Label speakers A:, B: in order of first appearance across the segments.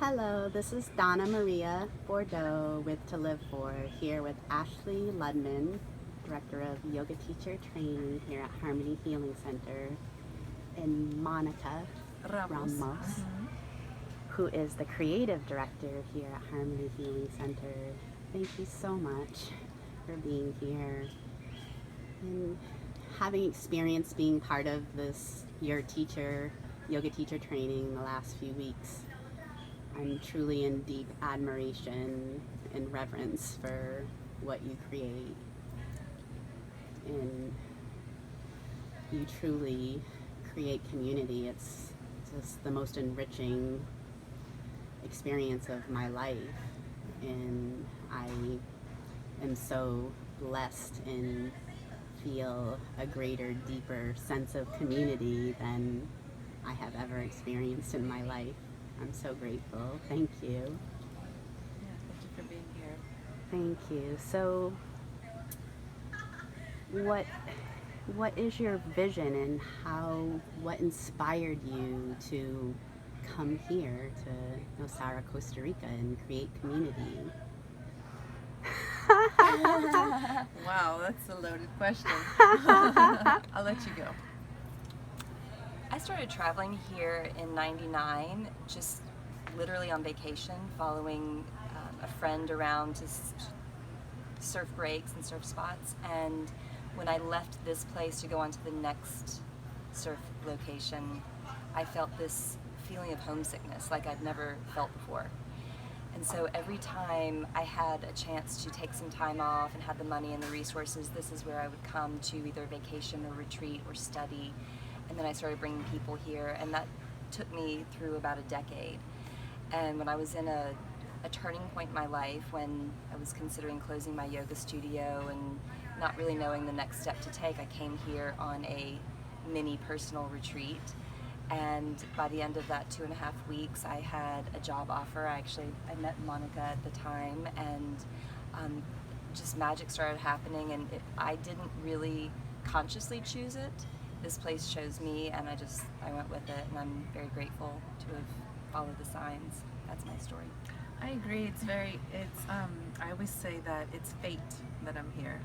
A: Hello, this is Donna Maria Bordeaux with To Live For, here with Ashley Ludman, Director of Yoga Teacher Training here at Harmony Healing Center, and Monica
B: Ramos.
A: Ramos, who is the Creative Director here at Harmony Healing Center. Thank you so much for being here and having experience being part of this yoga teacher training the last few weeks. I'm truly in deep admiration and reverence for what you create. And you truly create community. It's just the most enriching experience of my life. And I am so blessed and feel a greater, deeper sense of community than I have ever experienced in my life. I'm so grateful. Thank you.
B: Yeah, thank you for being here.
A: Thank you. So, what is your vision, and what inspired you to come here to Nosara, Costa Rica, and create community?
B: Wow, that's a loaded question. I'll let you go.
C: I started traveling here in '99, just literally on vacation, following a friend around to surf breaks and surf spots. And when I left this place to go on to the next surf location, I felt this feeling of homesickness like I'd never felt before. And so every time I had a chance to take some time off and had the money and the resources, this is where I would come to either vacation or retreat or study. And then I started bringing people here, and that took me through about a decade. And when I was in a turning point in my life, when I was considering closing my yoga studio and not really knowing the next step to take, I came here on a mini personal retreat. And by the end of that 2.5 weeks, I had a job offer. I met Monica at the time, and just magic started happening, and I didn't really consciously choose it. This place chose me, and I went with it, and I'm very grateful to have followed the signs. That's my story.
B: I agree. I always say that it's fate that I'm here.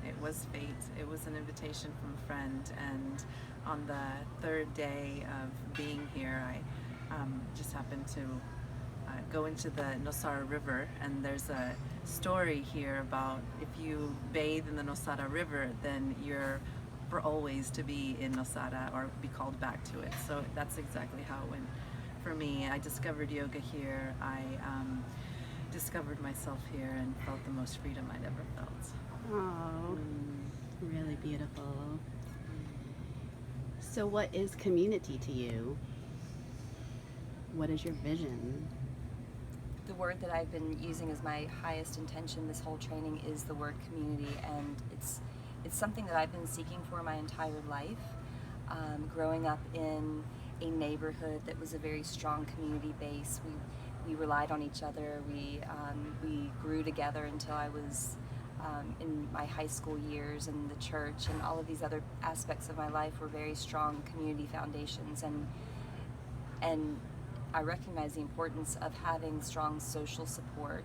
B: It was fate. It was an invitation from a friend, and on the third day of being here, I just happened to go into the Nosara River, and there's a story here about if you bathe in the Nosara River, then you're for always to be in Nosara or be called back to it. So that's exactly how it went for me. I discovered yoga here. I discovered myself here and felt the most freedom I'd ever felt.
A: Oh, really beautiful. So, what is community to you? What is your vision?
C: The word that I've been using as my highest intention this whole training is the word community, and it's something that I've been seeking for my entire life. Growing up in a neighborhood that was a very strong community base, we relied on each other. We grew together until I was in my high school years, and the church and all of these other aspects of my life were very strong community foundations, and I recognized the importance of having strong social support.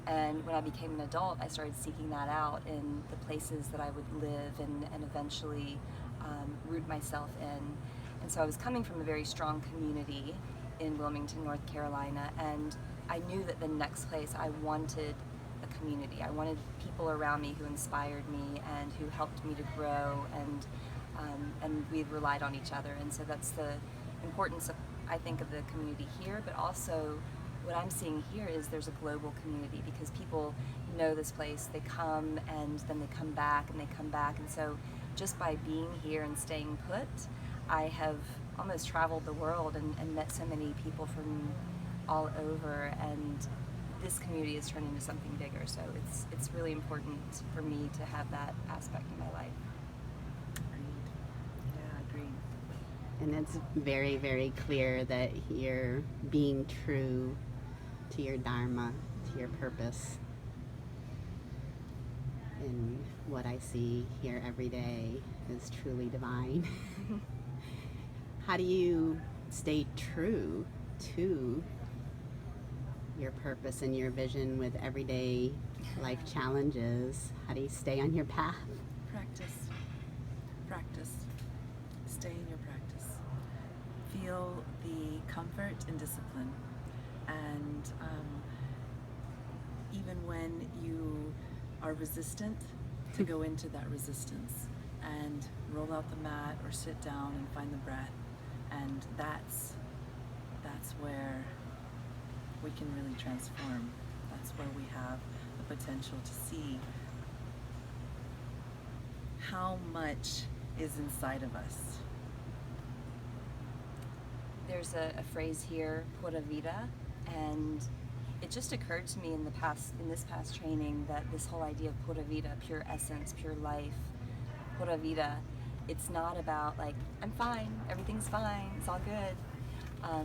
C: And when I became an adult, I started seeking that out in the places that I would live and eventually root myself in. And so I was coming from a very strong community in Wilmington, North Carolina, and I knew that the next place I wanted a community. I wanted people around me who inspired me and who helped me to grow, and we relied on each other. And so that's the importance of, I think, of the community here, but also what I'm seeing here is there's a global community because people know this place, they come and then they come back and they come back. And so just by being here and staying put, I have almost traveled the world and met so many people from all over, and this community has turned into something bigger. So it's really important for me to have that aspect in my life.
B: Agreed. Yeah, agreed.
A: And it's very, very clear that you're being true to your dharma, to your purpose. And what I see here every day is truly divine. How do you stay true to your purpose and your vision with everyday life challenges? How do you stay on your path?
B: Practice. Practice. Stay in your practice. Feel the comfort and discipline. And even when you are resistant, to go into that resistance and roll out the mat or sit down and find the breath. And that's where we can really transform. That's where we have the potential to see how much is inside of us.
C: There's a phrase here, Pura Vida, and it just occurred to me in this past training that this whole idea of Pura Vida, pure essence, pure life, Pura Vida, it's not about like, I'm fine, everything's fine, it's all good.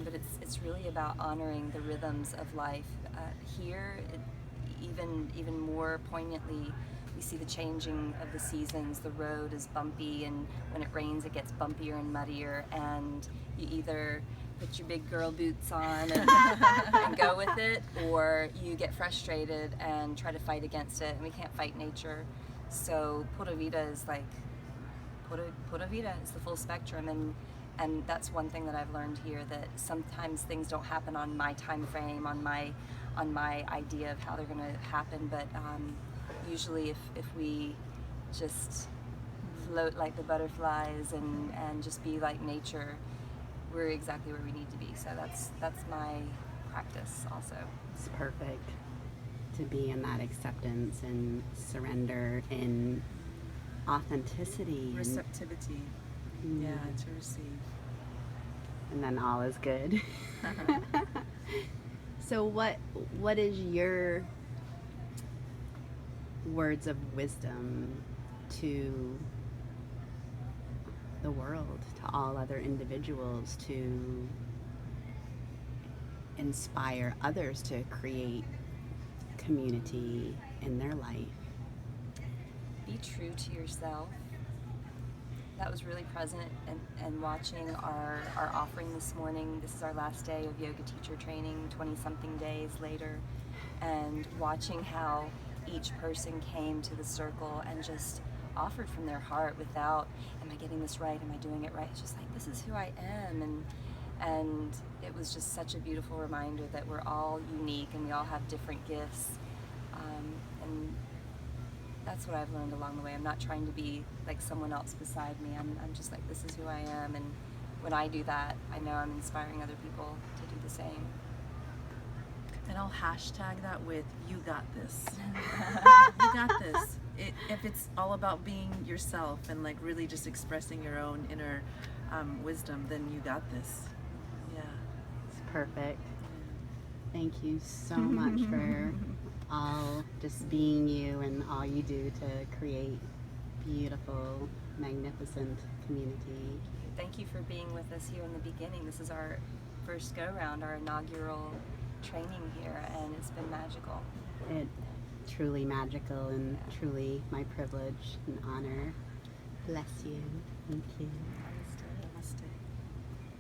C: But it's really about honoring the rhythms of life. Here, even more poignantly, we see the changing of the seasons. The road is bumpy, and when it rains, it gets bumpier and muddier. And you either put your big girl boots on and go with it, or you get frustrated and try to fight against it. And we can't fight nature. So Pura Vida is like Pura Vida. It's the full spectrum, and that's one thing that I've learned here, that sometimes things don't happen on my time frame, on my idea of how they're going to happen, but usually if we just float like the butterflies and just be like nature, we're exactly where we need to be. So that's my practice also.
A: It's perfect to be in that acceptance and surrender and authenticity.
B: Receptivity.
A: And,
B: Yeah, to receive.
A: And then all is good. So what is your words of wisdom to the world, to all other individuals, to inspire others to create community in their life?
C: Be true to yourself. That was really present, and watching our offering this morning. This is our last day of yoga teacher training, 20-something days later, and watching how each person came to the circle and just offered from their heart without, am I getting this right? Am I doing it right? It's just like, this is who I am. And it was just such a beautiful reminder that we're all unique and we all have different gifts. And that's what I've learned along the way. I'm not trying to be like someone else beside me. I'm just like, this is who I am. And when I do that, I know I'm inspiring other people to do the same.
B: And I'll hashtag that with, you got this. You got this. If it's all about being yourself and like really just expressing your own inner wisdom, then you got this. Yeah.
A: It's perfect. Thank you so much for all just being you and all you do to create beautiful, magnificent community.
C: Thank you for being with us here in the beginning. This is our first go-round, our inaugural training here, and it's been magical.
A: It truly magical and truly my privilege and honor. Bless you. Thank you.